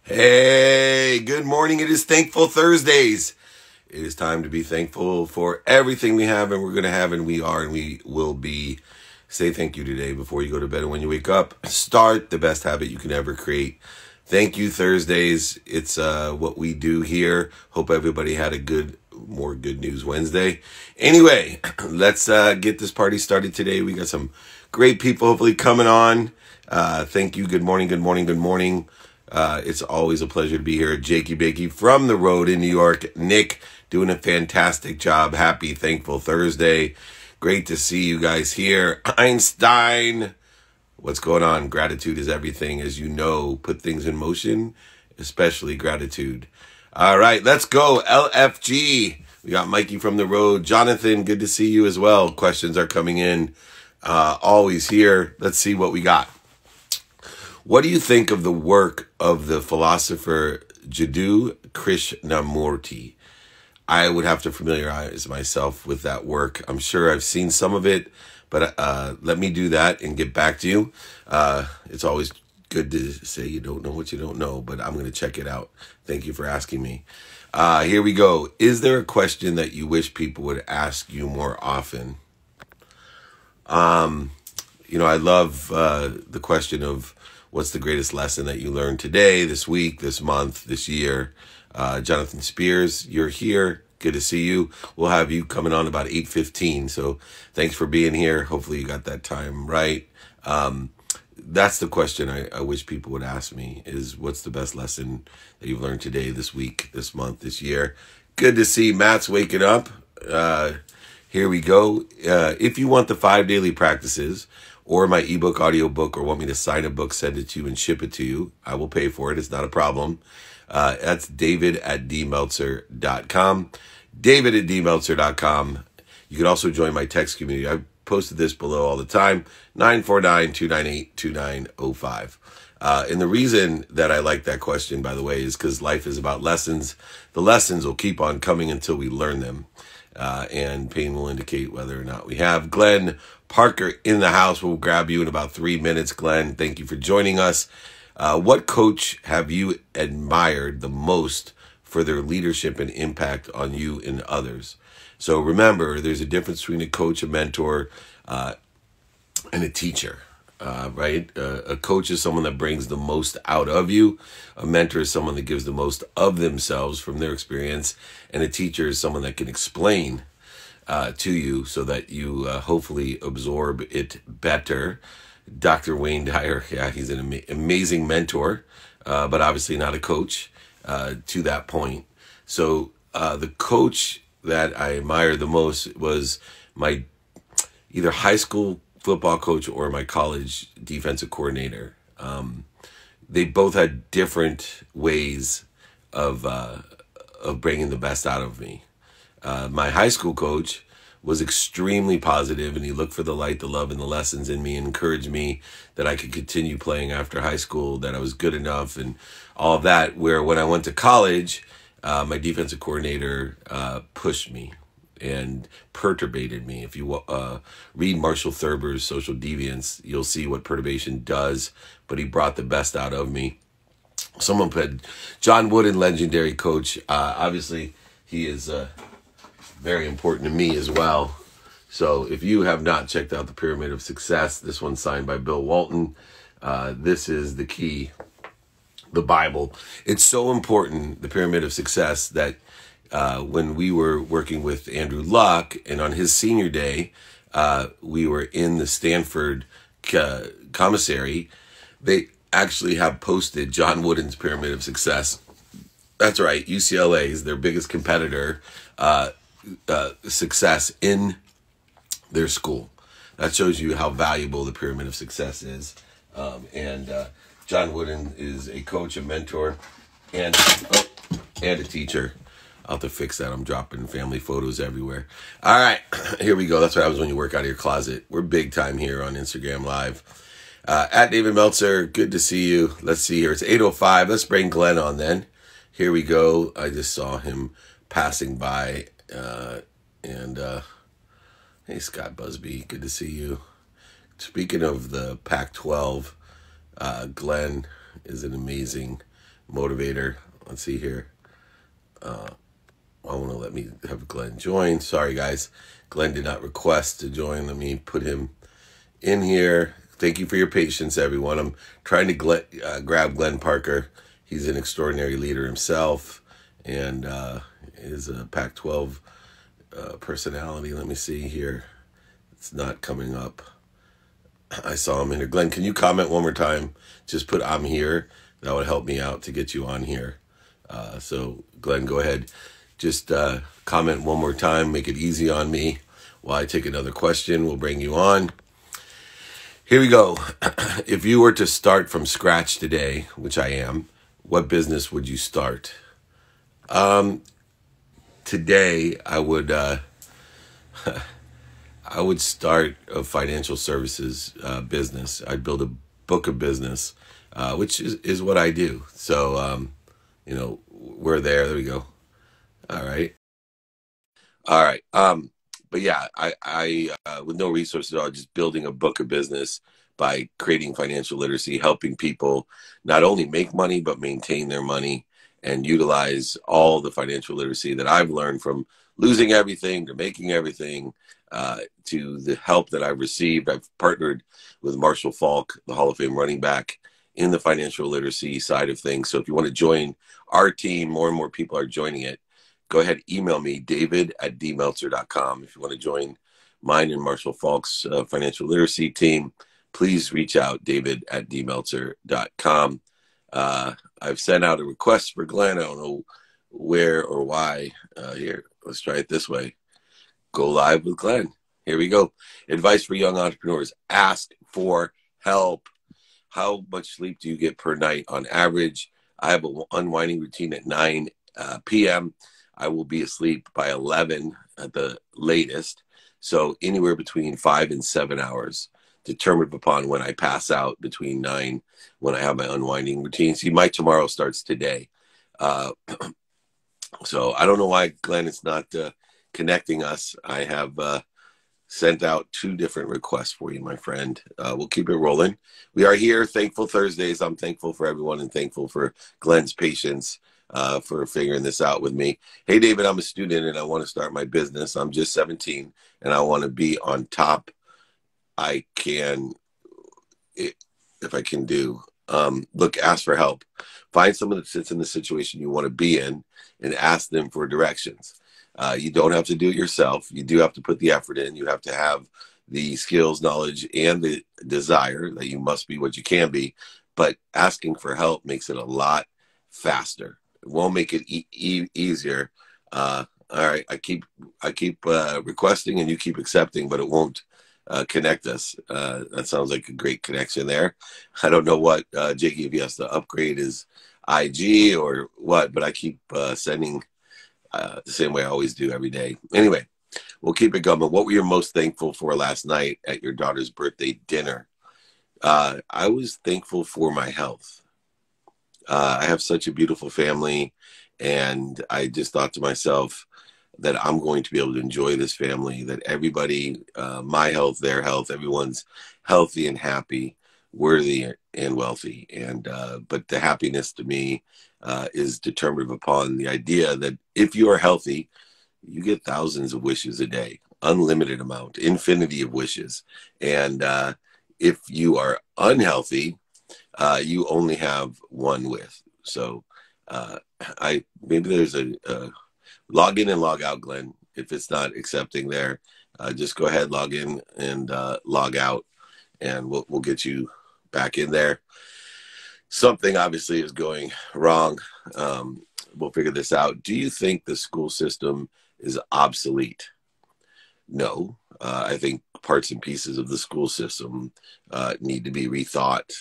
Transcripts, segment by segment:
Hey, good morning. It is Thankful Thursdays. It is time to be thankful for everything we have and we're going to have and we are and we will be. Say thank you today before you go to bed and when you wake up. Start the best habit you can ever create. Thank you Thursdays. It's what we do here. Hope everybody had a more good news Wednesday. Anyway, let's get this party started today. We got some great people hopefully coming on. Thank you. Good morning. Good morning. Good morning. It's always a pleasure to be here. Jakey Bakey from the road in New York. Nick doing a fantastic job. Happy Thankful Thursday. Great to see you guys here. Einstein. What's going on? Gratitude is everything. As you know, put things in motion, especially gratitude. All right, let's go. LFG. We got Mikey from the road. Jonathan, good to see you as well. Questions are coming in. Always here. Let's see what we got. What do you think of the work of the philosopher Jiddu Krishnamurti? I would have to familiarize myself with that work. I'm sure I've seen some of it, but let me do that and get back to you. It's always good to say you don't know what you don't know, but I'm going to check it out. Thank you for asking me. Here we go. Is there a question that you wish people would ask you more often? I love the question of what's the greatest lesson that you learned today, this week, this month, this year? Jonathan Spears, you're here. Good to see you. We'll have you coming on about 8:15. So thanks for being here. Hopefully you got that time right. That's the question I wish people would ask me is what's the best lesson that you've learned today, this week, this month, this year? Good to see Matt's waking up. Here we go. If you want the 5 daily practices or my ebook, audiobook, or want me to sign a book, send it to you and ship it to you, I will pay for it. It's not a problem. That's david@dmeltzer.com. david@dmeltzer.com. You can also join my text community. I've posted this below all the time, 949-298-2905. And the reason that I like that question, by the way, is because life is about lessons. The lessons will keep on coming until we learn them. And pain will indicate whether or not we have. Glenn Parker in the house. We'll grab you in about 3 minutes. Glenn, thank you for joining us. What coach have you admired the most for their leadership and impact on you and others? So remember, there's a difference between a coach, a mentor, and a teacher. Right? A coach is someone that brings the most out of you. A mentor is someone that gives the most of themselves from their experience. And a teacher is someone that can explain to you so that you hopefully absorb it better. Dr. Wayne Dyer, yeah, he's an amazing mentor, but obviously not a coach to that point. So the coach that I admired the most was my either high school football coach or my college defensive coordinator. They both had different ways of bringing the best out of me. My high school coach was extremely positive, and he looked for the light, the love, and the lessons in me and encouraged me that I could continue playing after high school, that I was good enough and all of that. Where when I went to college, my defensive coordinator pushed me and perturbated me. If you read Marshall Thurber's Social Deviance, you'll see what perturbation does, but he brought the best out of me. Someone put John Wooden, legendary coach. Obviously, he is very important to me as well. So if you have not checked out the Pyramid of Success, this one's signed by Bill Walton. This is the key, the Bible. It's so important, the Pyramid of Success, that when we were working with Andrew Luck and on his senior day, we were in the Stanford commissary. They actually have posted John Wooden's Pyramid of Success. That's right, UCLA's their biggest competitor, success in their school. That shows you how valuable the Pyramid of Success is. John Wooden is a coach, a mentor, and a teacher. I'll have to fix that. I'm dropping family photos everywhere. All right, here we go. That's what happens when you work out of your closet. We're big time here on Instagram Live. At David Meltzer, good to see you. Let's see here. It's 8:05. Let's bring Glenn on then. Here we go. I just saw him passing by. Hey, Scott Busby, good to see you. Speaking of the Pac-12, Glenn is an amazing motivator. Let's see here. I want to let me have Glenn join. Sorry, guys. Glenn did not request to join. Let me put him in here. Thank you for your patience, everyone. I'm trying to grab Glenn Parker. He's an extraordinary leader himself and is a Pac-12 personality. Let me see here. It's not coming up. I saw him in here. Glenn, can you comment one more time? Just put "I'm here." That would help me out to get you on here. So, Glenn, go ahead. Just comment one more time. Make it easy on me while I take another question. We'll bring you on. Here we go. If you were to start from scratch today, which I am, what business would you start? Today, I would start a financial services business. I'd build a book of business, which is what I do. So, we're there. There we go. All right. But yeah, I with no resources at all, just building a book of business by creating financial literacy, helping people not only make money, but maintain their money and utilize all the financial literacy that I've learned from losing everything to making everything, to the help that I've received. I've partnered with Marshall Falk, the Hall of Fame running back, in the financial literacy side of things. So if you want to join our team, more and more people are joining it. Go ahead, email me, david@dmeltzer.com. If you want to join mine and Marshall Falk's financial literacy team, please reach out, david@dmeltzer.com. I've sent out a request for Glenn. I don't know where or why. Here, let's try it this way. Go live with Glenn. Here we go. Advice for young entrepreneurs. Ask for help. How much sleep do you get per night on average? I have an unwinding routine at 9 p.m. I will be asleep by 11 at the latest. So anywhere between 5 and 7 hours, determined upon when I pass out between 9, when I have my unwinding routine. See, my tomorrow starts today. So I don't know why, Glenn, it's not connecting us. I have sent out 2 different requests for you, my friend. We'll keep it rolling. We are here. Thankful Thursdays. I'm thankful for everyone and thankful for Glenn's patience for figuring this out with me. Hey, David, I'm a student and I want to start my business. I'm just 17 and I want to be on top. If I can do, look, ask for help. Find someone that sits in the situation you want to be in and ask them for directions. You don't have to do it yourself. You do have to put the effort in. You have to have the skills, knowledge, and the desire that you must be what you can be. But asking for help makes it a lot faster. It won't make it easier. All right, I keep requesting and you keep accepting, but it won't connect us. That sounds like a great connection there. I don't know what Jakey, if he has to upgrade his IG or what, but I keep sending the same way I always do every day. Anyway, we'll keep it going. What were you most thankful for last night at your daughter's birthday dinner? I was thankful for my health. I have such a beautiful family, and I just thought to myself that I'm going to be able to enjoy this family, that everybody, my health, their health, everyone's healthy and happy, worthy and wealthy. And but the happiness to me is determined upon the idea that if you are healthy, you get thousands of wishes a day, unlimited amount, infinity of wishes. And if you are unhealthy, you only have one wish. So maybe there's a log in and log out, Glenn. If it's not accepting there, just go ahead, log in and log out, and we'll get you back in there. Something obviously is going wrong. We'll figure this out. Do you think the school system is obsolete? No. I think parts and pieces of the school system need to be rethought.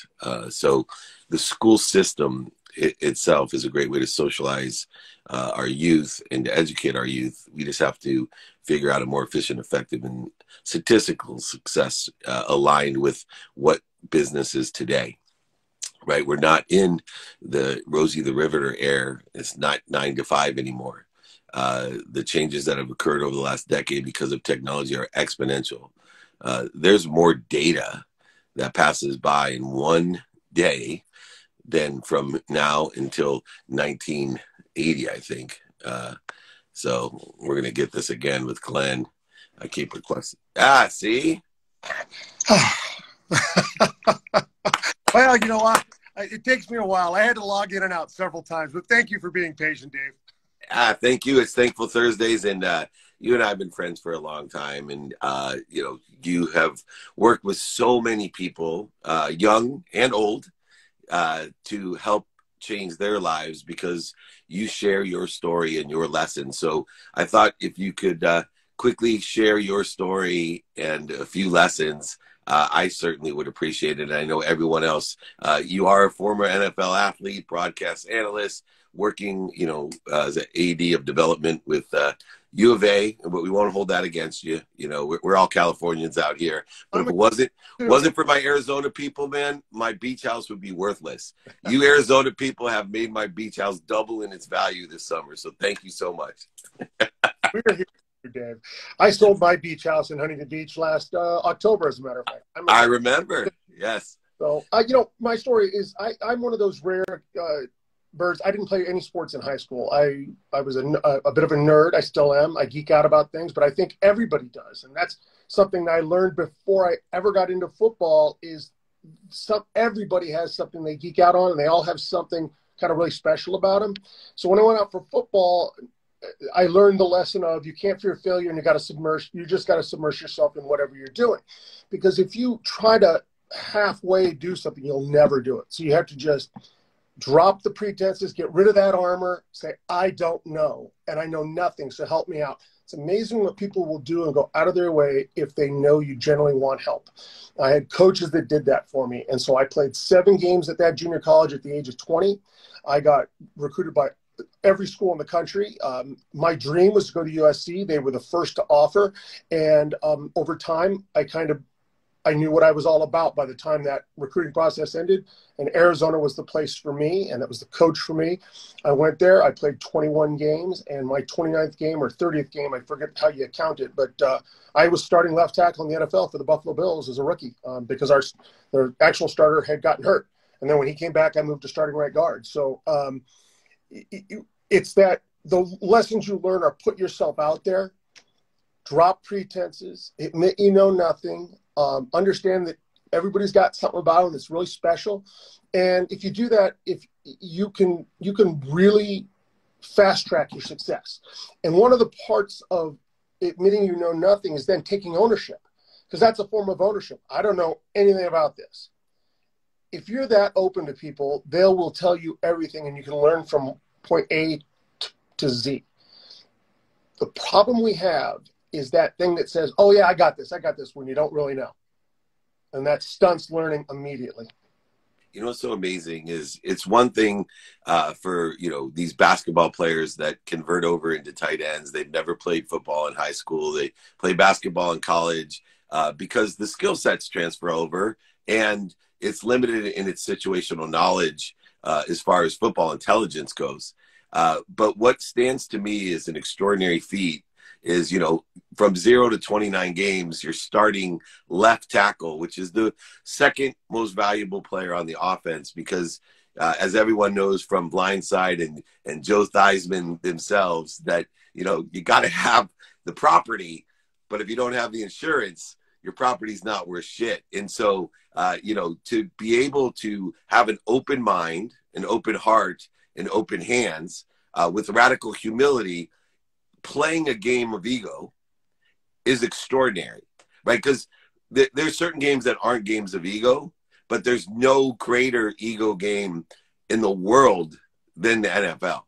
So the school system itself is a great way to socialize our youth and to educate our youth. We just have to figure out a more efficient, effective, and statistical success aligned with what business is today. Right? We're not in the Rosie the Riveter era. It's not 9 to 5 anymore. The changes that have occurred over the last decade because of technology are exponential. There's more data that passes by in one day than from now until 1980, I think. So we're going to get this again with Glenn. I keep requesting. See? Well, you know what? It takes me a while. I had to log in and out several times, but thank you for being patient, Dave. Thank you. It's Thankful Thursdays, and you and I have been friends for a long time, and you have worked with so many people, young and old, to help change their lives because you share your story and your lessons. So I thought if you could quickly share your story and a few lessons, I certainly would appreciate it. And I know everyone else. You are a former NFL athlete, broadcast analyst, working, as an AD of development with U of A, but we won't hold that against you. We're all Californians out here. But if it wasn't for my Arizona people, man, my beach house would be worthless. You Arizona people have made my beach house double in its value this summer. So thank you so much. We're here, Dave. I sold my beach house in Huntington Beach last October, as a matter of fact. I remember. Yes. So, my story is I'm one of those rare birds. I didn't play any sports in high school. I was a bit of a nerd. I still am. I geek out about things, but I think everybody does. And that's something that I learned before I ever got into football is everybody has something they geek out on, and they all have something kind of really special about them. So when I went out for football, I learned the lesson of you can't fear failure, and you just got to submerge yourself in whatever you're doing. Because if you try to halfway do something, you'll never do it. So you have to just drop the pretenses, get rid of that armor, say, I don't know, and I know nothing, so help me out. It's amazing what people will do and go out of their way if they know you generally want help. I had coaches that did that for me, and so I played 7 games at that junior college at the age of 20. I got recruited by every school in the country. My dream was to go to USC. They were the first to offer, and over time, I knew what I was all about by the time that recruiting process ended, and Arizona was the place for me, and it was the coach for me. I went there. I played 21 games, and my 29th game or 30th game, I forget how you count it, but I was starting left tackle in the NFL for the Buffalo Bills as a rookie because their actual starter had gotten hurt. And then when he came back, I moved to starting right guard. So it's that the lessons you learn are put yourself out there, drop pretenses, admit you know nothing, understand that everybody's got something about them that's really special. And if you do that, if you can really fast track your success. And one of the parts of admitting you know nothing is then taking ownership, because that's a form of ownership. I don't know anything about this. If you're that open to people, they will tell you everything, and you can learn from point A to Z. The problem we have is that thing that says, oh yeah, I got this, when you don't really know. And that stunts learning immediately. What's so amazing is it's one thing for, these basketball players that convert over into tight ends. They've never played football in high school. They play basketball in college because the skill sets transfer over, and it's limited in its situational knowledge as far as football intelligence goes. But what stands to me as an extraordinary feat is, from 0 to 29 games, you're starting left tackle, which is the second most valuable player on the offense because, as everyone knows from Blindside and Joe Theismann themselves, that, you got to have the property, but if you don't have the insurance, your property's not worth shit. And so, to be able to have an open mind, an open heart, and open hands with radical humility, playing a game of ego is extraordinary, right? Because there's certain games that aren't games of ego, but there's no greater ego game in the world than the NFL,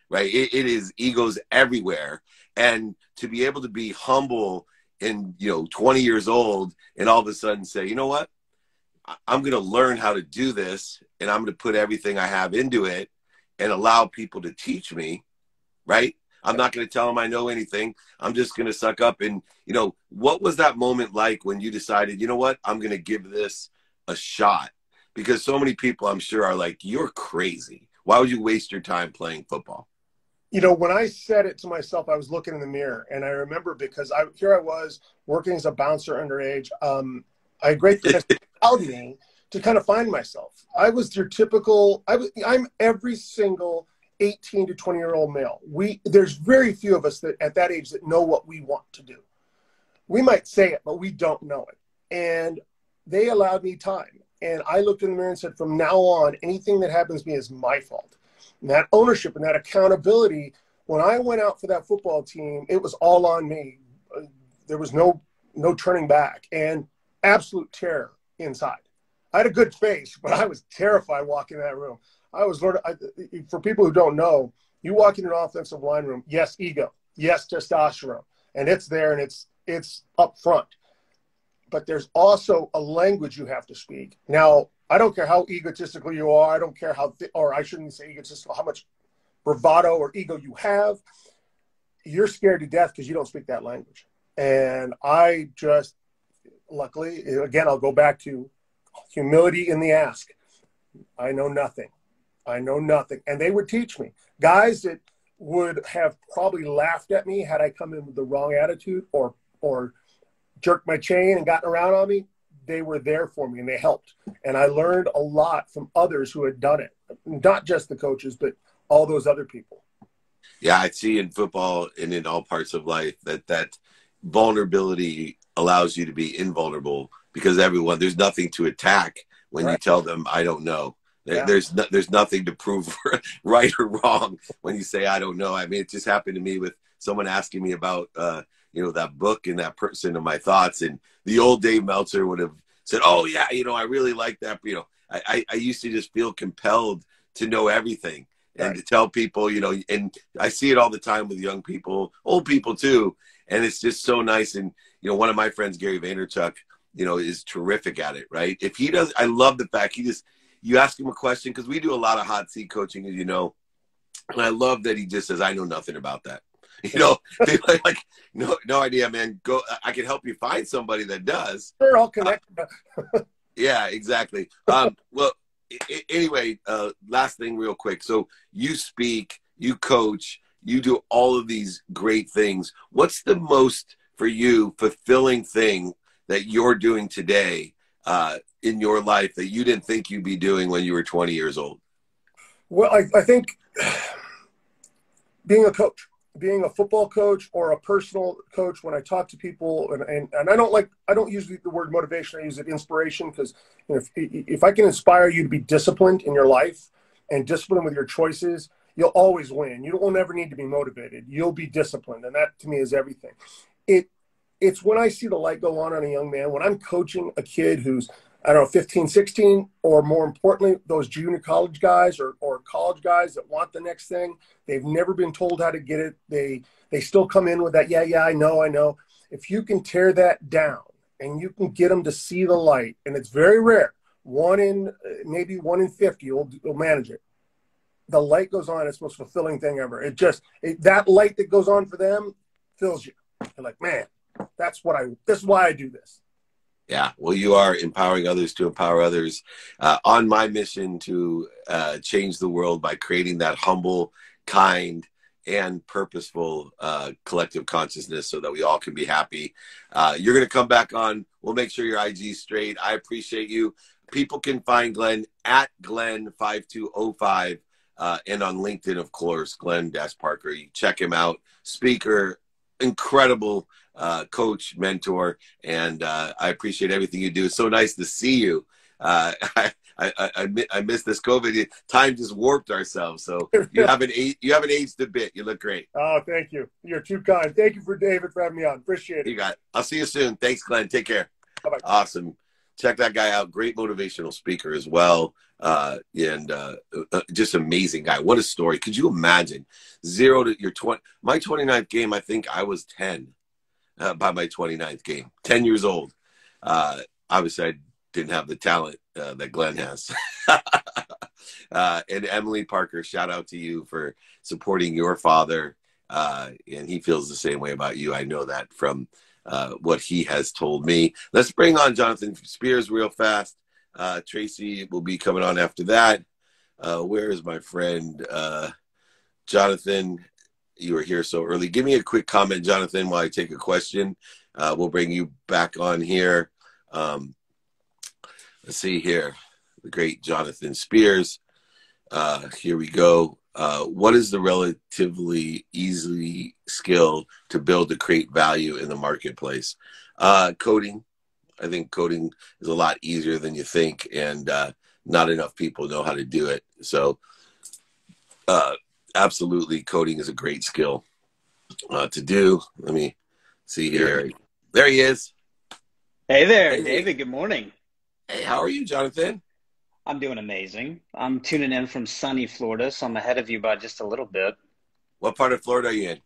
right? It is egos everywhere. And to be able to be humble and, 20 years old and all of a sudden say, you know what? I'm going to learn how to do this, and I'm going to put everything I have into it and allow people to teach me, right? I'm not going to tell them I know anything. I'm just going to suck up. And, what was that moment like when you decided, you know what, I'm going to give this a shot? Because so many people, I'm sure, are like, you're crazy. Why would you waste your time playing football? When I said it to myself, I was looking in the mirror, and I remember because here I was working as a bouncer underage. I had great friends who allowed me to kind of find myself. I was your typical, I'm every single 18 to 20-year-old male. There's very few of us that at that age that know what we want to do. We might say it, but we don't know it. And they allowed me time. And I looked in the mirror and said, from now on, anything that happens to me is my fault. And that ownership and that accountability, when I went out for that football team, it was all on me. There was no turning back, and absolute terror inside. I had a good face, but I was terrified walking in that room. For people who don't know, you walk in an offensive line room, yes, ego, yes, testosterone, and it's there and it's up front. But there's also a language you have to speak. Now, I don't care how egotistical you are. I don't care or I shouldn't say egotistical, how much bravado or ego you have. You're scared to death because you don't speak that language. And I just, luckily, again, I'll go back to humility in the ask. I know nothing. And they would teach me. Guys that would have probably laughed at me had I come in with the wrong attitude or jerked my chain and gotten around on me, they were there for me and they helped. And I learned a lot from others who had done it. Not just the coaches, but all those other people. Yeah, I see in football and in all parts of life that vulnerability allows you to be invulnerable, because there's nothing to attack when you tell them, I don't know. Yeah. There's nothing to prove right or wrong when you say, I don't know. I mean, it just happened to me with someone asking me about, that book and that person and my thoughts. And the old Dave Meltzer would have said, oh yeah, I really like that. I used to just feel compelled to know everything and to tell people, and I see it all the time with young people, old people too. And it's just so nice. And, one of my friends, Gary Vaynerchuk, is terrific at it, right? If he does, I love the fact you ask him a question, because we do a lot of hot seat coaching, as you know, and I love that he just says, I know nothing about that. Like, no idea, man. Go, I can help you find somebody that does. Sure, I'll connect. Yeah, exactly. Well, anyway, last thing real quick. So you speak, you coach, you do all of these great things. What's the most, for you, fulfilling thing that you're doing today in your life that you didn't think you'd be doing when you were 20 years old? Well, I think being a coach, being a football coach or a personal coach, when I talk to people, and I don't use the word motivation, I use it inspiration, because if I can inspire you to be disciplined in your life and disciplined with your choices, you'll always win. You will never need to be motivated. You'll be disciplined, and that to me is everything. It's when I see the light go on a young man, when I'm coaching a kid who's, I don't know, 15, 16, or more importantly, those junior college guys or college guys that want the next thing. They've never been told how to get it. They still come in with that, yeah, I know. If you can tear that down and you can get them to see the light, and it's very rare, maybe 1 in 50 will manage it. The light goes on, it's the most fulfilling thing ever. That light that goes on for them fills you. You're like, man, this is why I do this. Yeah, well, you are empowering others to empower others on my mission to change the world by creating that humble, kind, and purposeful collective consciousness so that we all can be happy. You're going to come back on. We'll make sure your IG's straight. I appreciate you. People can find Glenn at Glenn5205 and on LinkedIn, of course, Glenn-Parker. You check him out. Speaker, incredible coach, mentor, and I appreciate everything you do. It's so nice to see you. I miss this COVID. Time just warped ourselves. So you haven't aged a bit. You look great. Oh, thank you. You're too kind. Thank you, David, for having me on. Appreciate it. You got it. I'll see you soon. Thanks, Glenn. Take care. Bye-bye. Awesome. Check that guy out. Great motivational speaker as well. Just amazing guy. What a story. Could you imagine 0 to your 20? My 29th game, I think I was 10 by my 29th game, 10 years old. Obviously, I didn't have the talent that Glenn has. And Emily Parker, shout out to you for supporting your father. And he feels the same way about you. I know that from what he has told me. Let's bring on Jonathan Spears real fast. Tracy will be coming on after that. Where is my friend Jonathan? You were here so early. Give me a quick comment, Jonathan, while I take a question. We'll bring you back on here. Let's see here. the great Jonathan Spears. Here we go. What is the relatively easy skill to build to create value in the marketplace? Coding. I think coding is a lot easier than you think, and not enough people know how to do it. So absolutely, coding is a great skill to do. Let me see here. There he is. Hey there, Hey, David. Good morning. hey, how are you, Jonathan? I'm doing amazing. I'm tuning in from sunny Florida, so I'm ahead of you by just a little bit. What part of Florida are you in?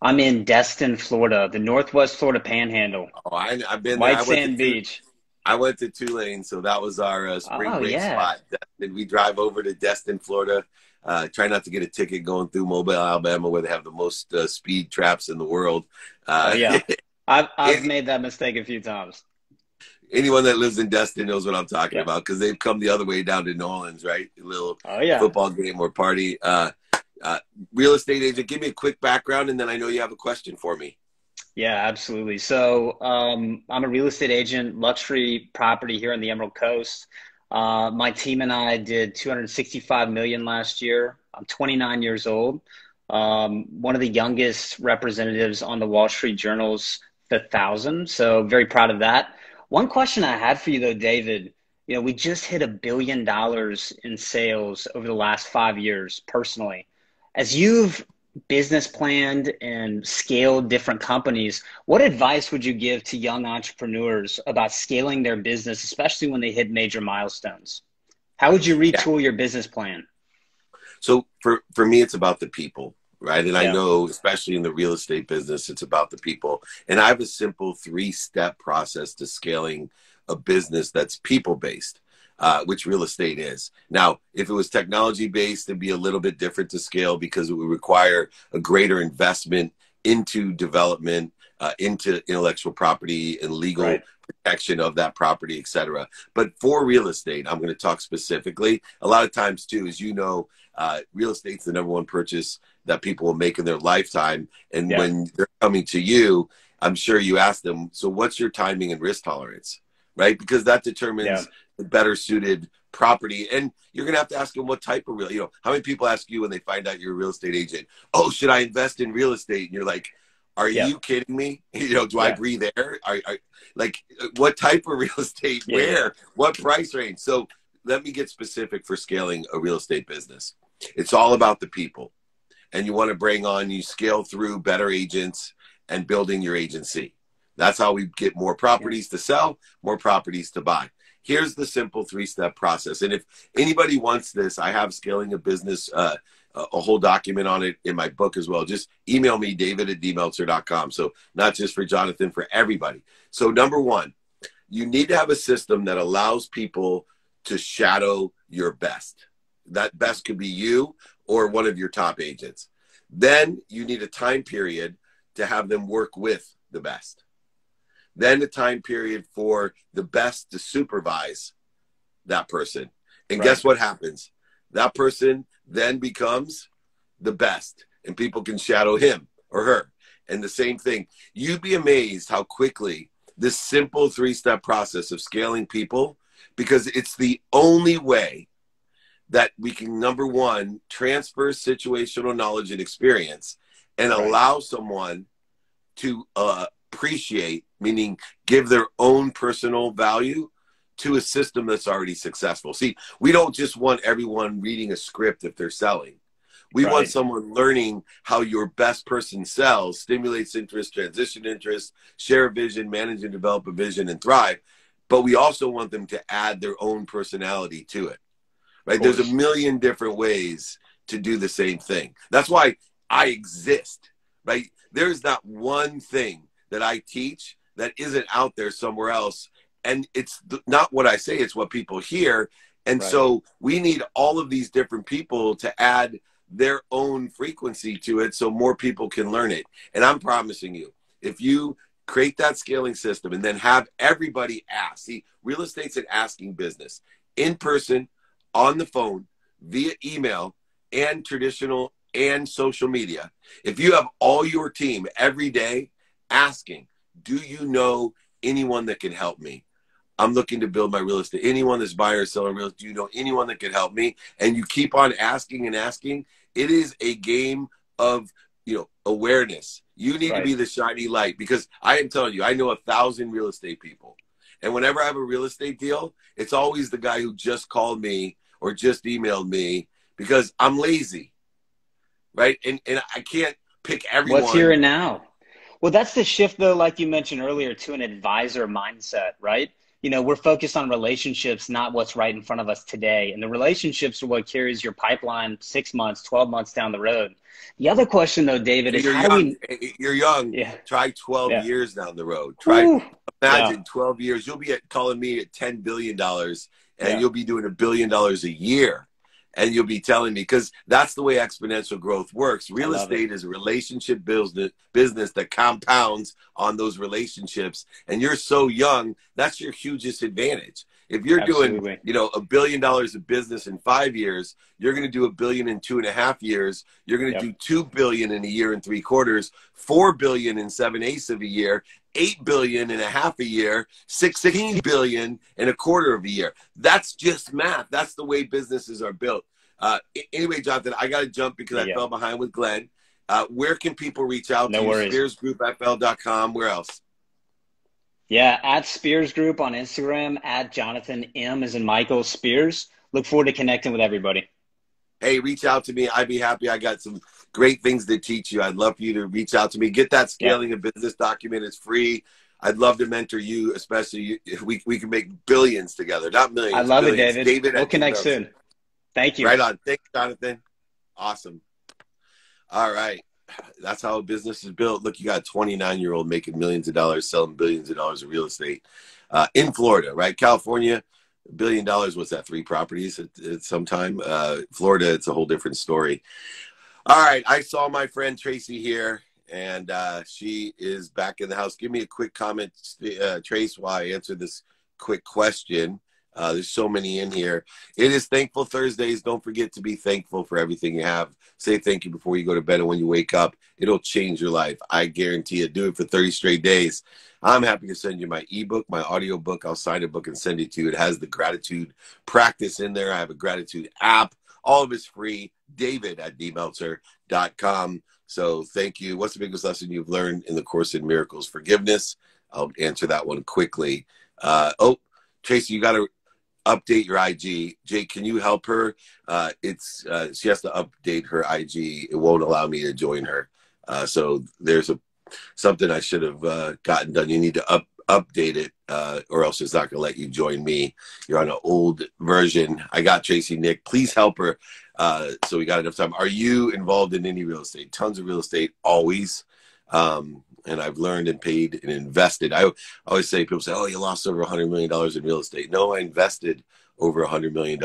I'm in Destin, Florida, the Northwest Florida Panhandle, Oh, I've been there. White Sand Beach. I went to Tulane, so that was our spring Oh, break yeah. spot. Destin. We drive over to Destin, Florida. Try not to get a ticket going through Mobile, Alabama, where they have the most speed traps in the world. Oh, Uh, yeah. I've made that mistake a few times. anyone that lives in Destin knows what I'm talking Yeah. about because they've come the other way down to New Orleans, right? A little Oh, yeah. football game or party. Real estate agent, give me a quick background, and then I know you have a question for me. Yeah, absolutely. So I'm a real estate agent, luxury property here on the Emerald Coast. My team and I did 265 million last year. I'm 29 years old. One of the youngest representatives on the Wall Street Journal's 1,000. So very proud of that. One question I had for you though, David, we just hit $1 billion in sales over the last 5 years personally. As you've business planned and scaled different companies, what advice would you give to young entrepreneurs about scaling their business, especially when they hit major milestones? How would you Yeah. retool your business plan? So for me, it's about the people, right? And I Yeah, know, especially in the real estate business, it's about the people. And I have a simple 3-step process to scaling a business that's people-based, which real estate is. Now, if it was technology-based, it'd be a little bit different to scale because it would require a greater investment into development, into intellectual property and legal right. protection of that property, et cetera. But for real estate, I'm going to talk specifically. A lot of times, too, as you know, real estate's the number one purchase that people will make in their lifetime. And Yeah, when they're coming to you, I'm sure you ask them, so what's your timing and risk tolerance, right? Because that yeah, determines the better suited property. And you're going to have to ask them what type of how many people ask you when they find out you're a real estate agent, oh, should I invest in real estate? And you're like, are yeah, you kidding me? Do I yeah, breathe air? Like, what type of real estate? yeah, yeah, Where? What price range? So let me get specific for scaling a real estate business. It's all about the people. And you want to you scale through better agents and building your agency. That's how we get more yeah. properties to sell, more properties to buy. Here's the simple 3-step process. And if anybody wants this, I have scaling a business, a whole document on it in my book as well. Just email me, david@dmeltzer.com. So not just for Jonathan, for everybody. So number one, you need to have a system that allows people to shadow your best. That best could be you or one of your top agents. Then you need a time period to have them work with the best. Then a time period for the best to supervise that person. And Right. guess what happens? That person then becomes the best, and people can shadow him or her. And the same thing. You'd be amazed how quickly this simple 3-step process of scaling people, because it's the only way that we can, number one, transfer situational knowledge and experience and Right. allow someone to appreciate, meaning give their own personal value to a system that's already successful. See, we don't just want everyone reading a script if they're selling. We want Right. someone learning how your best person sells, stimulates interest, transition interest, share a vision, manage and develop a vision, and thrive. But we also want them to add their own personality to it, Of right? There's a course. million different ways to do the same thing. That's why I exist, right? There's not one thing that I teach that isn't out there somewhere else. And it's not what I say, it's what people hear. And Right. so we need all of these different people to add their own frequency to it so more people can learn it. And I'm promising you, if you create that scaling system and then have everybody ask, see, real estate's an asking business, in person, on the phone, via email, and traditional and social media. If you have all your team every day asking, do you know anyone that can help me? I'm looking to build my real estate. Anyone that's buying or selling real estate, do you know anyone that could help me? And you keep on asking and asking. It is a game of, awareness. You need to Right. be the shiny light, because I am telling you, I know 1,000 real estate people. And whenever I have a real estate deal, it's always the guy who just called me or just emailed me, because I'm lazy, right? And I can't pick What's here everyone. and now? Well, that's the shift, though, like you mentioned earlier, to an advisor mindset, right? We're focused on relationships, not what's right in front of us today. And the relationships are what carries your pipeline 6 months, 12 months down the road. The other question, though, David, So is you're how do young. we, You're young. yeah, Try 12 yeah. years down the road. Whew. Yeah, Imagine 12 years. You'll be calling me at $10 billion, and yeah, you'll be doing $1 billion a year. And you'll be telling me, because that's the way exponential growth works. I Real love it. estate is a relationship business that compounds on those relationships. And you're so young, that's your hugest advantage. If you're doing, Absolutely. $1 billion of business in 5 years, you're going to do $1 billion in 2.5 years. You're going to Yep. do $2 billion in a year and 3/4, $4 billion in 7/8 of a year, $8 billion in a half a year, $16 billion in a quarter of a year. That's just math. That's the way businesses are built. Anyway, Jonathan, I got to jump because There I you go. fell behind with Glenn. Where can people reach out to No you? worries. SpearsGroupFL.com. Where else? Yeah, at Spears Group on Instagram, at Jonathan M as in Michael Spears. Look forward to connecting with everybody. Hey, reach out to me. I'd be happy. I got some great things to teach you. I'd love for you to reach out to me. Get that Yeah, scaling a business document. It's free. I'd love to mentor you, especially if we can make billions together, not I millions, love it, billions. David. David We'll at Dave connect Meltzer. soon. Thank you. Right on. Thanks, Jonathan. Awesome. All right. That's how a business is built. Look, you got a 29-year-old making millions of dollars, selling billions of dollars of real estate in Florida, right? California, $1 billion. What's that? 3 properties at some time. Florida, it's a whole different story. All right. I saw my friend Tracy here, and she is back in the house. Give me a quick comment, Trace, while I answer this quick question. There's so many in here. It is Thankful Thursdays. Don't forget to be thankful for everything you have. Say thank you before you go to bed, and when you wake up, it'll change your life. I guarantee it. Do it for 30 straight days. I'm happy to send you my ebook, my audio book. I'll sign a book and send it to you. It has the gratitude practice in there. I have a gratitude app. All of it's free. David at dmeltzer.com. So thank you. What's the biggest lesson you've learned in the Course in Miracles? Forgiveness. I'll answer that one quickly. Tracy, you got to update your IG. Jake, can you help her? She has to update her IG. It won't allow me to join her. So there's something I should have gotten done. You need to update it, or else it's not going to let you join me. You're on an old version. I got Tracy, Nick. Please help her. So we got enough time. Are you involved in any real estate? Tons of real estate, always. And I've learned and paid and invested. I always say, people say, oh, you lost over $100 million in real estate. No, I invested over $100 million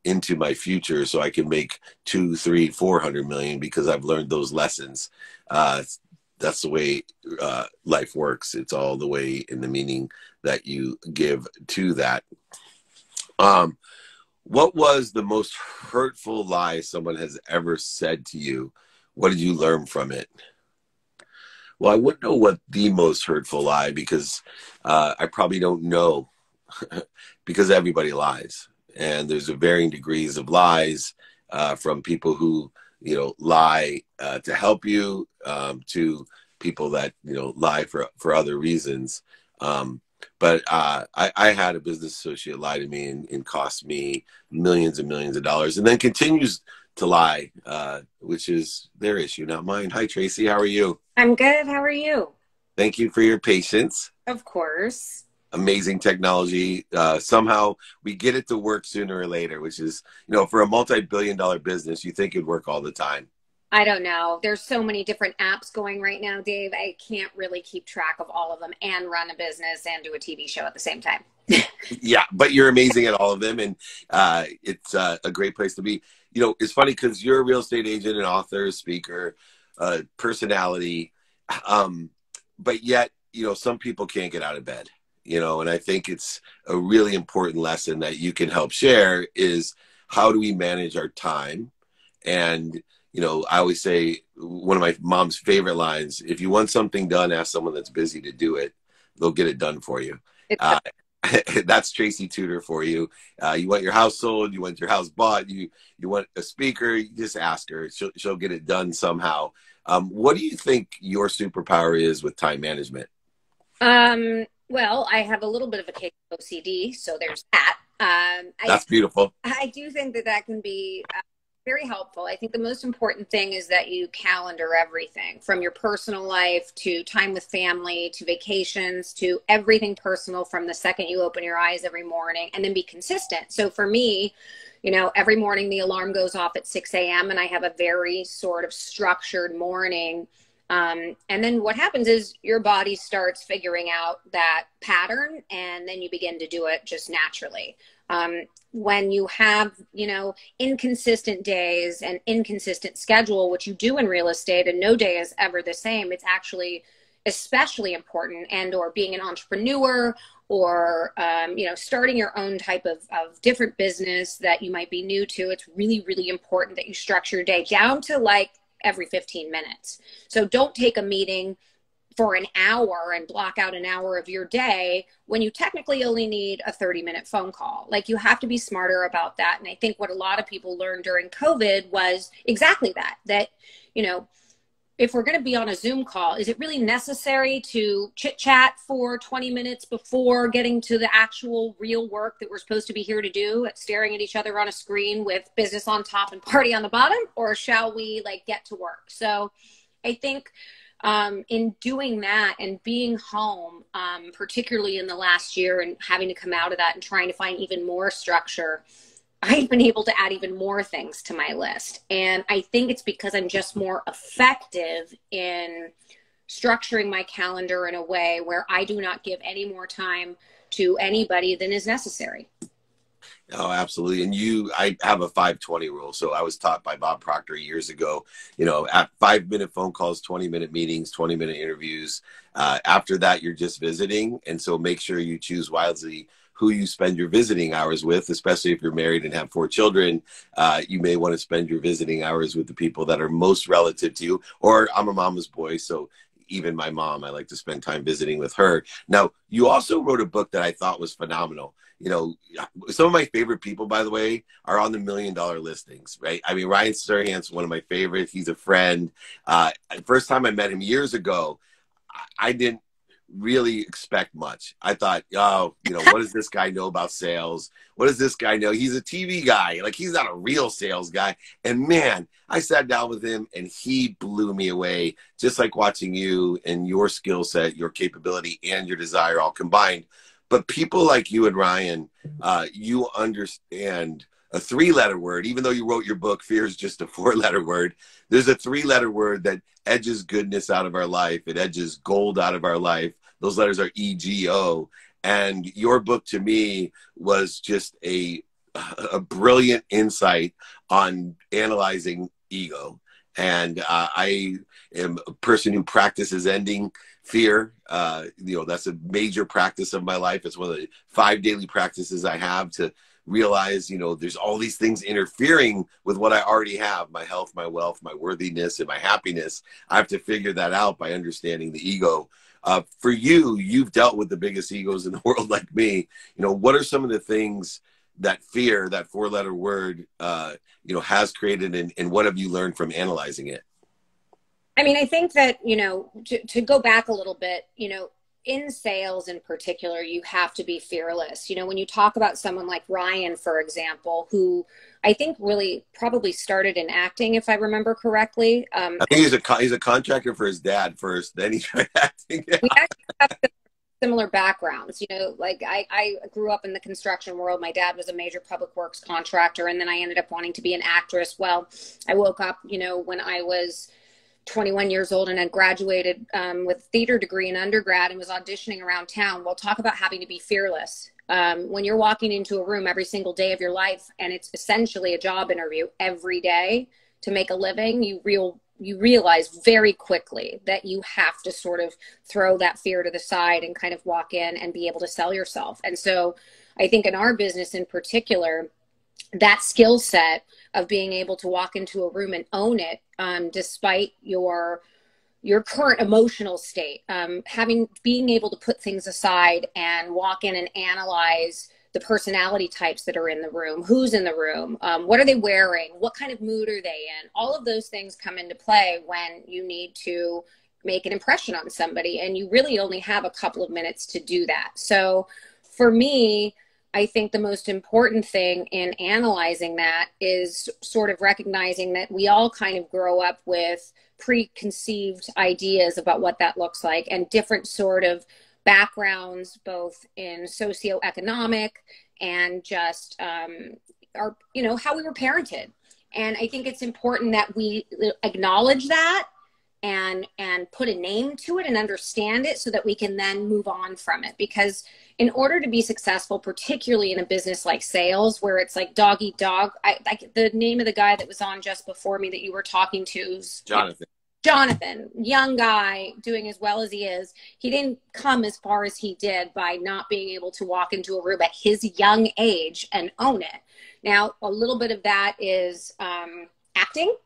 into my future so I can make 200, 300, 400 million, because I've learned those lessons. That's the way life works. It's all the way in the meaning that you give to that. What was the most hurtful lie someone has ever said to you? What did you learn from it? Well, I wouldn't know what the most hurtful lie, because I probably don't know, because everybody lies. And there's a varying degrees of lies, from people who, lie to help you, to people that, lie for other reasons. But I had a business associate lie to me and cost me millions and millions of dollars, and then continues to lie, which is their issue, not mine. Hi, Tracy. How are you? I'm good. How are you? Thank you for your patience. Of course. Amazing technology. Somehow we get it to work sooner or later, which is, for a multi-billion-dollar business, you think it'd work all the time. I don't know. There's so many different apps going right now, Dave. I can't really keep track of all of them and run a business and do a TV show at the same time. Yeah, but you're amazing at all of them, and it's a great place to be. It's funny because you're a real estate agent, an author, speaker, personality, but yet, some people can't get out of bed, and I think it's a really important lesson that you can help share is, how do we manage our time? And, I always say, one of my mom's favorite lines, if you want something done, ask someone that's busy to do it. They'll get it done for you. That's Tracy Tudor for you. You want your house sold, you want your house bought, you want a speaker, you just ask her. She'll get it done somehow. What do you think your superpower is with time management? Well, I have a little bit of a case of OCD, so there's that. That's beautiful. I do think that that can be very helpful. I think the most important thing is that you calendar everything from your personal life to time with family to vacations to everything personal from the second you open your eyes every morning, and then be consistent. So for me, you know, every morning the alarm goes off at 6 a.m. and I have a very sort of structured morning. And then what happens is your body starts figuring out that pattern, and then you begin to do it just naturally. When you have, you know, inconsistent days and inconsistent schedule, which you do in real estate, and no day is ever the same, it's actually especially important. And or being an entrepreneur or, you know, starting your own type of different business that you might be new to, it's really, really important that you structure your day down to like every 15 minutes. So don't take a meeting for an hour and block out an hour of your day when you technically only need a 30-minute phone call. Like, you have to be smarter about that. And I think what a lot of people learned during COVID was exactly that, you know, if we're going to be on a Zoom call, is it really necessary to chit chat for 20 minutes before getting to the actual real work that we're supposed to be here to do, at staring at each other on a screen with business on top and party on the bottom? Or shall we like get to work? So I think in doing that and being home, particularly in the last year and having to come out of that and trying to find even more structure, I've been able to add even more things to my list. And I think it's because I'm just more effective in structuring my calendar in a way where I do not give any more time to anybody than is necessary. Oh, absolutely. And I have a 5-20 rule. So I was taught by Bob Proctor years ago, you know, at 5-minute phone calls, 20-minute meetings, 20-minute interviews. After that, you're just visiting. And so make sure you choose wisely who you spend your visiting hours with, especially if you're married and have 4 children. You may want to spend your visiting hours with the people that are most relative to you. Or I'm a mama's boy, so even my mom, I like to spend time visiting with her. Now, you also wrote a book that I thought was phenomenal. You know, some of my favorite people, by the way, are on the $1 Million listings, right? I mean, Ryan Serhant's one of my favorites. He's a friend. First time I met him years ago, I didn't really expect much. I thought, oh, you know, what does this guy know about sales? What does this guy know? He's a TV guy. Like, he's not a real sales guy. And man, I sat down with him and he blew me away, just like watching you and your skill set, your capability, and your desire all combined. But people like you and Ryan, you understand a 3-letter word. Even though you wrote your book, fear is just a 4-letter word. There's a 3-letter word that edges goodness out of our life. It edges gold out of our life. Those letters are EGO. And your book to me was just a brilliant insight on analyzing ego. And I am a person who practices ending fear. You know, that's a major practice of my life. It's one of the 5 daily practices I have to realize, you know, there's all these things interfering with what I already have: my health, my wealth, my worthiness, and my happiness. I have to figure that out by understanding the ego. For you, you've dealt with the biggest egos in the world like me. You know, what are some of the things that fear, that 4-letter word, you know, has created, and what have you learned from analyzing it? I mean, I think that, you know, to go back a little bit, you know, in sales in particular, you have to be fearless. You know, when you talk about someone like Ryan, for example, who I think really probably started in acting, if I remember correctly. I think he's a contractor for his dad first, then he tried acting. We actually have similar backgrounds. You know, like I grew up in the construction world. My dad was a major public works contractor, and then I ended up wanting to be an actress. Well, I woke up, you know, when I was 21 years old and had graduated with a theater degree in undergrad and was auditioning around town. Well, talk about having to be fearless. When you're walking into a room every single day of your life, and it's essentially a job interview every day to make a living, you realize very quickly that you have to sort of throw that fear to the side and kind of walk in and be able to sell yourself. And so I think in our business in particular, that skill set of being able to walk into a room and own it, despite your, your current emotional state, being able to put things aside and walk in and analyze the personality types that are in the room, who's in the room, what are they wearing, what kind of mood are they in. All of those things come into play when you need to make an impression on somebody, and you really only have a couple of minutes to do that. So for me, I think the most important thing in analyzing that is sort of recognizing that we all kind of grow up with preconceived ideas about what that looks like, and different sort of backgrounds, both in socioeconomic and just our, how we were parented. And I think it's important that we acknowledge that and put a name to it and understand it so that we can then move on from it. Because in order to be successful, particularly in a business like sales, where it's like dog eat dog, the name of the guy that was on just before me that you were talking to is Jonathan, young guy, doing as well as he is. He didn't come as far as he did by not being able to walk into a room at his young age and own it. Now, a little bit of that is acting.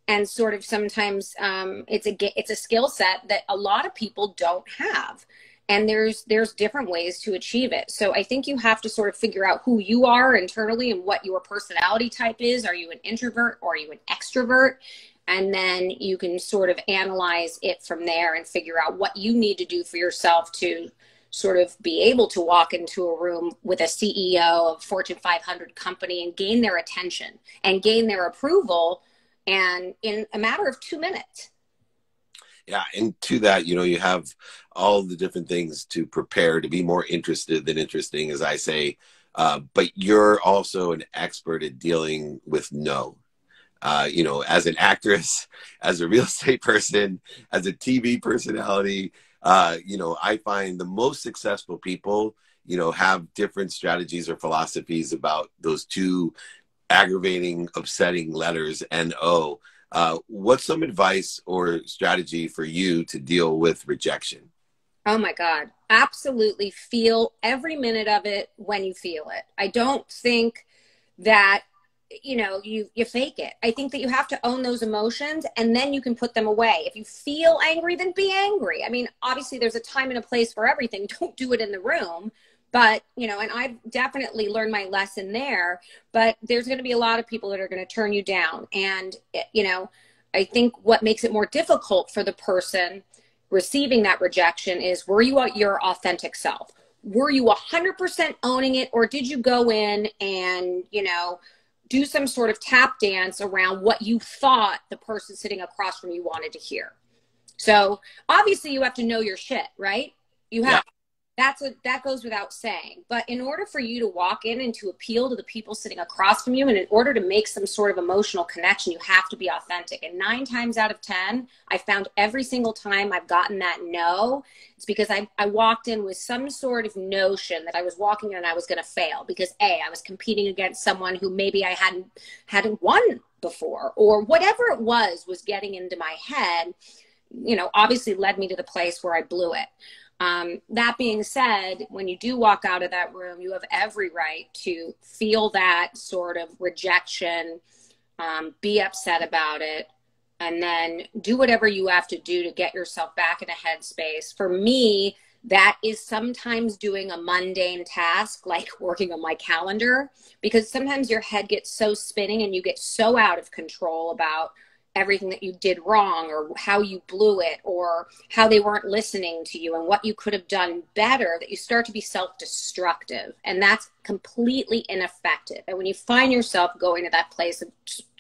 And sort of sometimes it's a skill set that a lot of people don't have. And there's different ways to achieve it. So I think you have to sort of figure out who you are internally and what your personality type is. Are you an introvert or are you an extrovert? And then you can sort of analyze it from there and figure out what you need to do for yourself to sort of be able to walk into a room with a CEO of Fortune 500 company and gain their attention and gain their approval, and in a matter of 2 minutes. Yeah. And to that, you have all the different things to prepare to be more interested than interesting, as I say. But you're also an expert at dealing with no. As an actress, as a real estate person, as a TV personality, I find the most successful people, have different strategies or philosophies about those two aggravating, upsetting letters, N-O. What's some advice or strategy for you to deal with rejection? Oh my God. Absolutely feel every minute of it when you feel it. I don't think that, you fake it. I think that you have to own those emotions, and then you can put them away. If you feel angry, then be angry. I mean, obviously there's a time and a place for everything. Don't do it in the room. But, and I've definitely learned my lesson there, but there's going to be a lot of people that are going to turn you down. And, I think what makes it more difficult for the person receiving that rejection is, were you your authentic self? Were you 100% owning it? Or did you go in and, do some sort of tap dance around what you thought the person sitting across from you wanted to hear? So obviously you have to know your shit, right? You have. Yeah. That goes without saying. But in order for you to walk in and to appeal to the people sitting across from you, and in order to make some sort of emotional connection, you have to be authentic. And 9 times out of 10, I found every single time I've gotten that no, it's because I walked in with some sort of notion that I was walking in and I was going to fail because I was competing against someone who maybe I hadn't won before, or whatever it was getting into my head, obviously led me to the place where I blew it. That being said, when you do walk out of that room, you have every right to feel that sort of rejection, be upset about it, and then do whatever you have to do to get yourself back in a headspace. For me, that is sometimes doing a mundane task like working on my calendar, because sometimes your head gets so spinning and you get so out of control about everything that you did wrong, or how you blew it, or how they weren't listening to you and what you could have done better, that you start to be self-destructive. And that's completely ineffective. And when you find yourself going to that place of,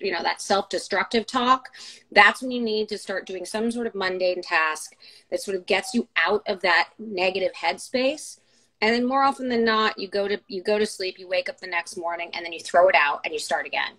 that self-destructive talk, that's when you need to start doing some sort of mundane task that sort of gets you out of that negative headspace. And then more often than not, you go to sleep, you wake up the next morning, and then you throw it out and you start again.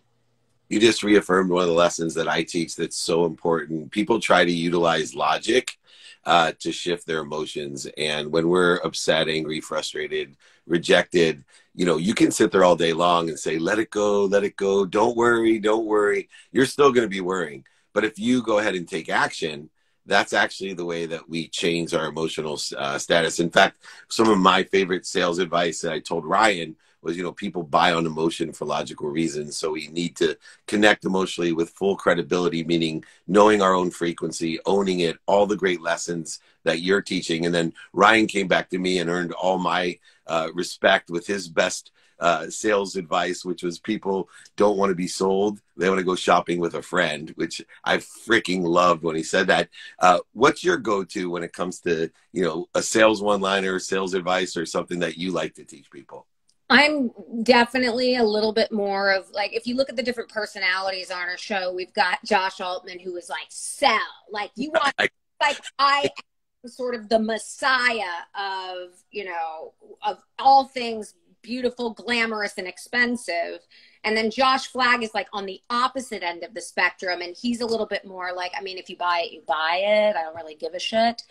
You just reaffirmed one of the lessons that I teach that's so important. People try to utilize logic to shift their emotions. And when we're upset, angry, frustrated, rejected, you can sit there all day long and say, let it go, don't worry, don't worry. You're still going to be worrying. But if you go ahead and take action, that's actually the way that we change our emotional status. In fact, some of my favorite sales advice that I told Ryan was, people buy on emotion for logical reasons. So we need to connect emotionally with full credibility, meaning knowing our own frequency, owning it, all the great lessons that you're teaching. And then Ryan came back to me and earned all my respect with his best sales advice, which was people don't want to be sold. They want to go shopping with a friend, which I freaking loved when he said that. What's your go-to when it comes to, a sales one-liner, sales advice, or something that you like to teach people? I'm definitely a little bit more of like, if you look at the different personalities on our show, we've got Josh Altman, who is like, sell, like you want, like I am sort of the messiah of, of all things beautiful, glamorous, and expensive. And then Josh Flagg is like on the opposite end of the spectrum. And he's a little bit more like, I mean, if you buy it, you buy it. I don't really give a shit.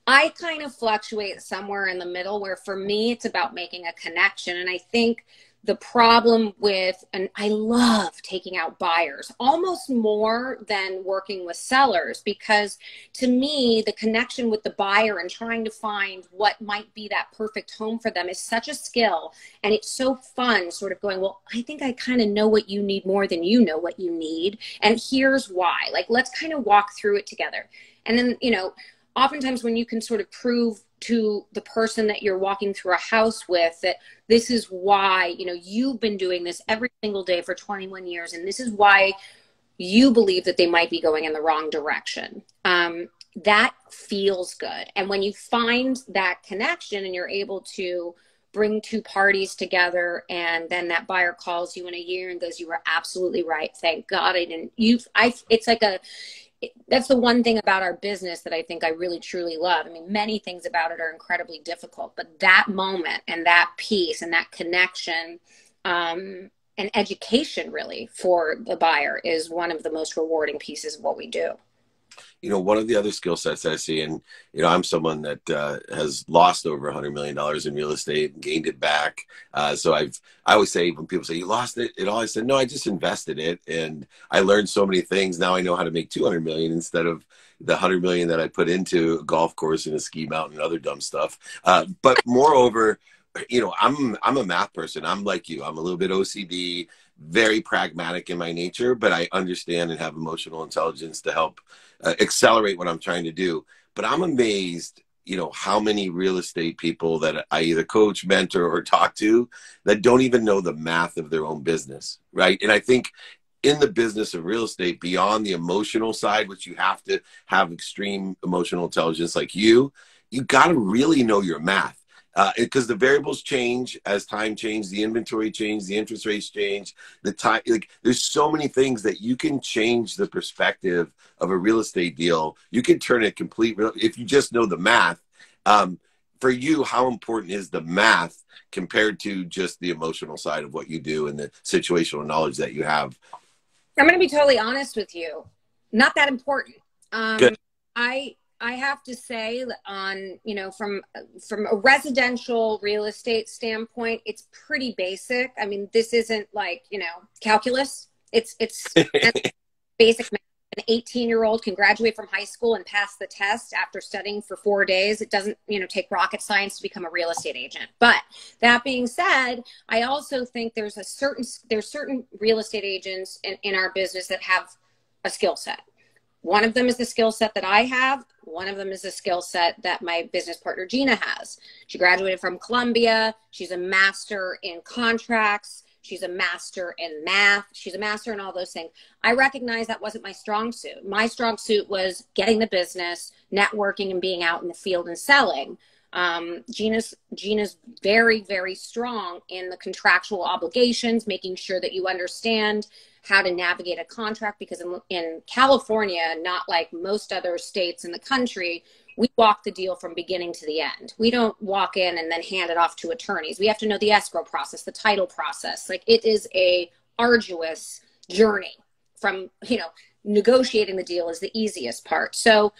I kind of fluctuate somewhere in the middle where for me, it's about making a connection. And I think the problem with, and I love taking out buyers almost more than working with sellers, because to me, the connection with the buyer and trying to find what might be that perfect home for them is such a skill. And it's so fun sort of going, well, I think I kind of know what you need more than you know what you need. And here's why. Like, let's kind of walk through it together. And then, oftentimes when you can sort of prove to the person that you're walking through a house with that this is why, you've been doing this every single day for 21 years, and this is why you believe that they might be going in the wrong direction. That feels good. And when you find that connection and you're able to bring two parties together, and then that buyer calls you in a year and goes, you were absolutely right. Thank God I didn't. It's like that's the one thing about our business that I think I really truly love. I mean, many things about it are incredibly difficult, but that moment and that piece and that connection and education really for the buyer is one of the most rewarding pieces of what we do. One of the other skill sets I see, and, I'm someone that has lost over $100 million in real estate and gained it back. So I always say, when people say, you lost it all, I said, no, I just invested it. And I learned so many things. Now I know how to make 200 million instead of the 100 million that I put into a golf course and a ski mountain and other dumb stuff. But moreover, I'm a math person. I'm like you. I'm a little bit OCD, very pragmatic in my nature, but I understand and have emotional intelligence to help accelerate what I'm trying to do. But I'm amazed, how many real estate people that I either coach, mentor, or talk to that don't even know the math of their own business, right? And I think in the business of real estate, beyond the emotional side, which you have to have extreme emotional intelligence like you got to really know your math. Because the variables change as time changes, the inventory change, the interest rates change, the time, like there's so many things that you can change the perspective of a real estate deal. You can turn it if you just know the math. For you, how important is the math compared to just the emotional side of what you do and the situational knowledge that you have? I'm going to be totally honest with you. Not that important. Good. I have to say on, from a residential real estate standpoint, it's pretty basic. I mean, this isn't like, calculus. It's basic math. An 18-year-old can graduate from high school and pass the test after studying for 4 days. It doesn't, take rocket science to become a real estate agent. But that being said, I also think there's certain real estate agents in our business that have a skill set. One of them is the skill set that I have. One of them is the skill set that my business partner, Gina, has. She graduated from Columbia. She's a master in contracts. She's a master in math. She's a master in all those things. I recognize that wasn't my strong suit. My strong suit was getting the business, networking, and being out in the field and selling. Gina's very, very strong in the contractual obligations, making sure that you understand how to navigate a contract, because in California, not like most other states in the country, we walk the deal from beginning to the end. We don't walk in and then hand it off to attorneys. We have to know the escrow process, the title process. Like, it is a arduous journey from, negotiating the deal is the easiest part. So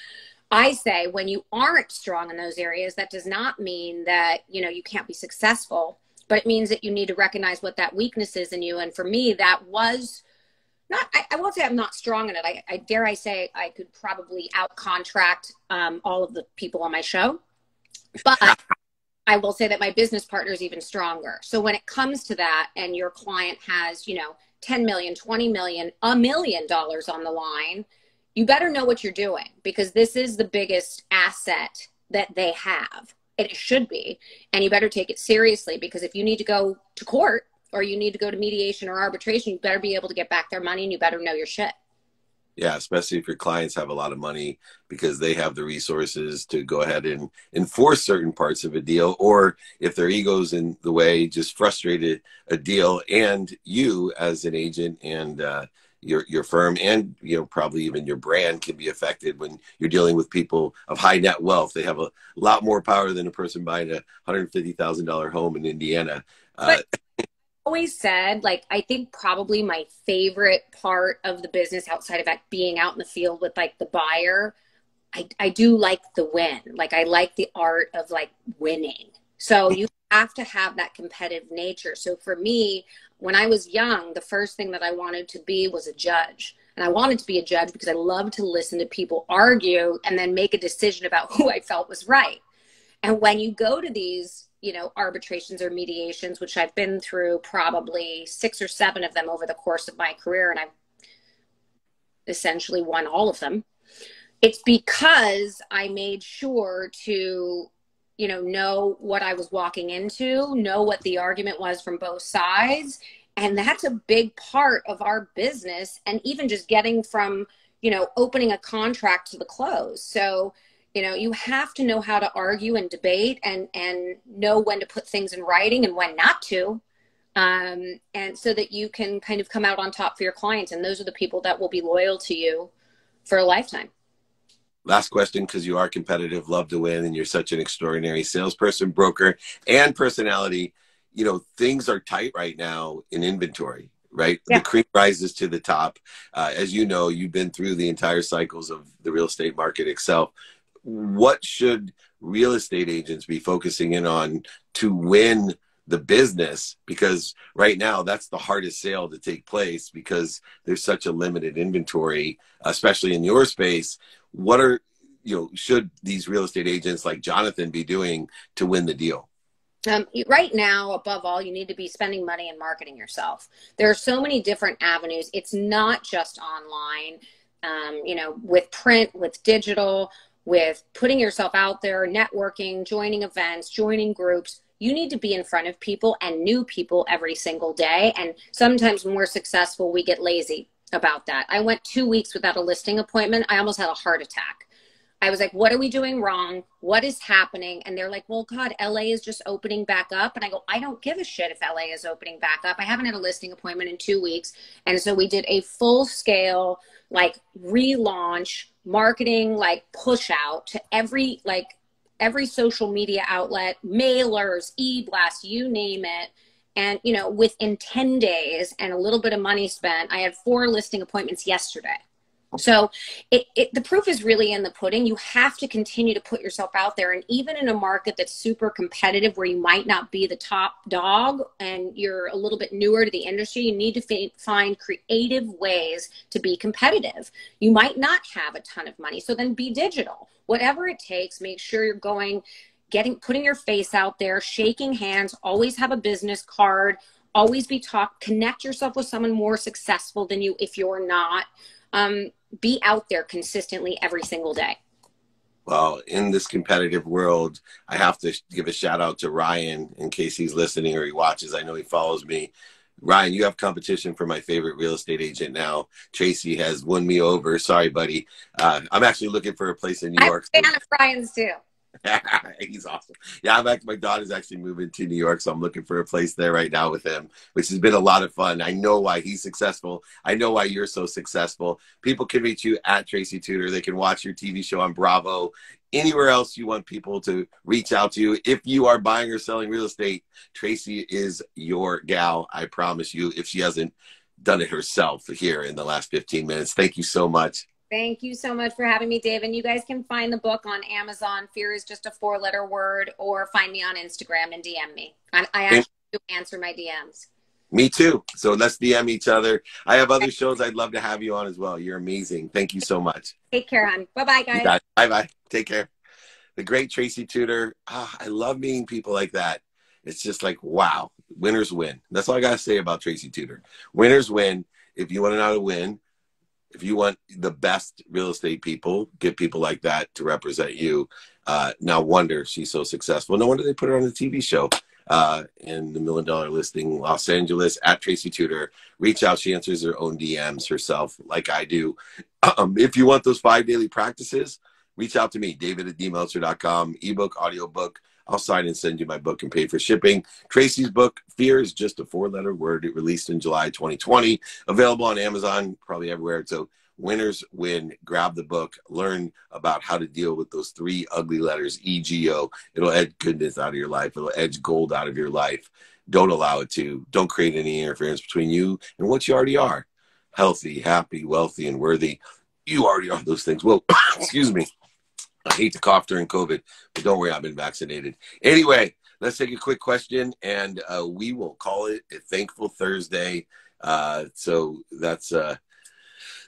I say when you aren't strong in those areas, that does not mean that, you can't be successful, but it means that you need to recognize what that weakness is in you. And for me, that was not, I won't say I'm not strong in it. I dare I say I could probably out contract all of the people on my show, but I will say that my business partner is even stronger. So when it comes to that and your client has, 10 million, 20 million, $1 million on the line, you better know what you're doing, because this is the biggest asset that they have. It should be. And you better take it seriously, because if you need to go to court or you need to go to mediation or arbitration, you better be able to get back their money, and you better know your shit. Yeah, especially if your clients have a lot of money, because they have the resources to go ahead and enforce certain parts of a deal, or if their ego's in the way, just frustrated a deal. And you as an agent and your firm and probably even your brand can be affected when you're dealing with people of high net wealth. They have a lot more power than a person buying a $150,000 home in Indiana. But always said, like, I think probably my favorite part of the business outside of being out in the field with like the buyer, I do like the win. Like, I like the art of like winning. So you have to have that competitive nature. So for me, when I was young, the first thing that I wanted to be was a judge. And I wanted to be a judge because I love to listen to people argue and then make a decision about who I felt was right. And when you go to these, arbitrations or mediations, which I've been through probably 6 or 7 of them over the course of my career, and I've essentially won all of them, it's because I made sure to, know what I was walking into, know what the argument was from both sides. And that's a big part of our business. And even just getting from, opening a contract to the close. So, you have to know how to argue and debate and know when to put things in writing and when not to. And so that you can kind of come out on top for your clients. And those are the people that will be loyal to you for a lifetime. Last question, because you are competitive, love to win, and you're such an extraordinary salesperson, broker, and personality. Things are tight right now in inventory, right? Yeah. The cream rises to the top. As you know, you've been through the entire cycles of the real estate market itself. What should real estate agents be focusing in on to win the business? Because right now that's the hardest sale to take place, because there's such a limited inventory, especially in your space. What are, should these real estate agents like Jonathan be doing to win the deal? Right now, above all, you need to be spending money and marketing yourself. There are so many different avenues. It's not just online, with print, with digital, with putting yourself out there, networking, joining events, joining groups. You need to be in front of people and new people every single day. And sometimes when we're successful, we get lazy about that. I went 2 weeks without a listing appointment. I almost had a heart attack. I was like, what are we doing wrong? What is happening? And they're like, well, God, LA is just opening back up. And I go, I don't give a shit if LA is opening back up. I haven't had a listing appointment in 2 weeks. And so we did a full scale, like, relaunch, marketing, like, push out to every social media outlet, mailers, e-blasts, you name it. And, within 10 days and a little bit of money spent, I had 4 listing appointments yesterday. So the proof is really in the pudding. You have to continue to put yourself out there. And even in a market that's super competitive, where you might not be the top dog and you're a little bit newer to the industry, you need to find creative ways to be competitive. You might not have a ton of money, so then be digital. Whatever it takes, make sure you're putting your face out there, shaking hands, always have a business card, always connect yourself with someone more successful than you if you're not. Be out there consistently every single day. Well, in this competitive world, I have to give a shout out to Ryan, in case he's listening or he watches. I know he follows me. Ryan, you have competition for my favorite real estate agent now. Tracy has won me over. Sorry, buddy. I'm actually looking for a place in New York. I'm a fan of Ryan's too. He's awesome. Yeah, my daughter's actually moving to New York, so I'm looking for a place there right now with him, which has been a lot of fun. I know why he's successful. I know why you're so successful. People can reach you at Tracy Tudor. They can watch your TV show on Bravo. Anywhere else you want people to reach out to you. If you are buying or selling real estate, Tracy is your gal. I promise you, if she hasn't done it herself here in the last 15 minutes. Thank you so much. Thank you so much for having me, Dave. And you guys can find the book on Amazon. Fear is just a 4-letter word, or find me on Instagram and DM me. I actually do answer my DMs. Me too. So let's DM each other. I have other shows I'd love to have you on as well. You're amazing. Thank you so much. Take care, hon. Bye-bye, guys. Bye-bye. Take care. the great Tracy Tudor. I love meeting people like that. It's just like, wow, winners win. That's all I got to say about Tracy Tudor. Winners win. If you want to know how to win, if you want the best real estate people, get people like that to represent you. No wonder she's so successful. No wonder they put her on the TV show in the $1 Million Listing Los Angeles at Tracy Tudor. Reach out. She answers her own DMs herself like I do. If you want those 5 daily practices, reach out to me, david@dmeltzer.com, ebook, audiobook. I'll sign and send you my book and pay for shipping. Tracy's book, Fear is Just a 4-Letter Word. It released in July 2020. Available on Amazon, probably everywhere. So winners win. Grab the book. Learn about how to deal with those 3 ugly letters, EGO. It'll edge goodness out of your life. It'll edge gold out of your life. Don't allow it to. Don't create any interference between you and what you already are. Healthy, happy, wealthy, and worthy. You already are those things. Well, excuse me. I hate to cough during COVID, but don't worry, I've been vaccinated. Anyway, let's take a quick question, and we will call it a Thankful Thursday. So that's the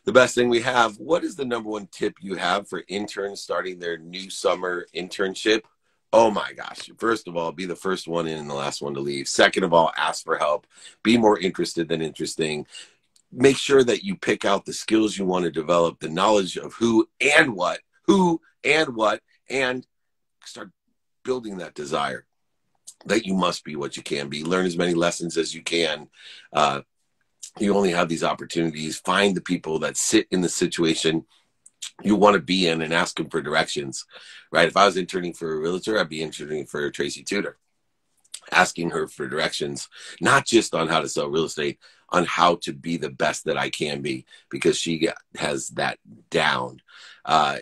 best thing we have. What is the #1 tip you have for interns starting their new summer internship? Oh my gosh. First of all, be the first one in and the last one to leave. Second of all, ask for help. Be more interested than interesting. Make sure that you pick out the skills you want to develop, the knowledge of who and what, and start building that desire that you must be what you can be. Learn as many lessons as you can. You only have these opportunities. Find the people that sit in the situation you want to be in and ask them for directions, right? If I was interning for a realtor, I'd be interning for Tracy Tudor, asking her for directions, not just on how to sell real estate, on how to be the best that I can be, because she has that down.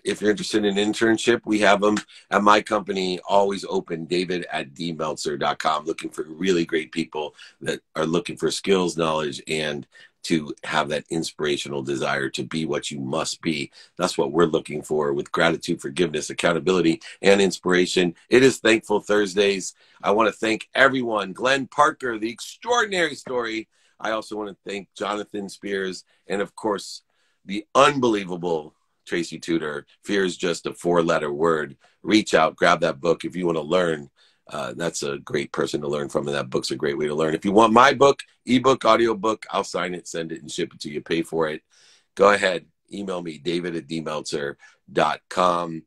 If you're interested in an internship, we have them at my company, always open, david@dmeltzer.com, looking for really great people that are looking for skills, knowledge, and to have that inspirational desire to be what you must be. That's what we're looking for, with gratitude, forgiveness, accountability, and inspiration. It is Thankful Thursdays. I want to thank everyone. Glenn Parker, the extraordinary story. I also want to thank Jonathan Spears, and of course, the unbelievable Tracy Tudor. Fear is just a 4-letter word. Reach out, grab that book if you want to learn. That's a great person to learn from, and that book's a great way to learn. If you want my book, ebook, audiobook, I'll sign it, send it, and ship it to you. Pay for it. Go ahead. Email me, david@dmeltzer.com.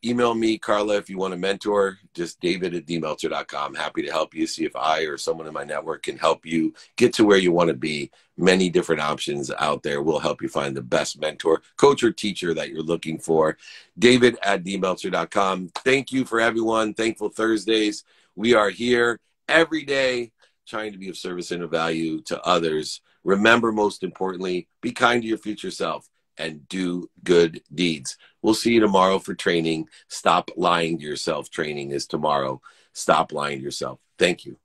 Email me, Carla, if you want a mentor, just david@dmeltzer.com. Happy to help you, see if I or someone in my network can help you get to where you want to be. Many different options out there will help you find the best mentor, coach, or teacher that you're looking for. david@dmeltzer.com. Thank you for everyone. Thankful Thursdays. We are here every day trying to be of service and of value to others. Remember, most importantly, be kind to your future self and do good deeds. We'll see you tomorrow for training. Stop lying to yourself. Training is tomorrow. Stop lying to yourself. Thank you.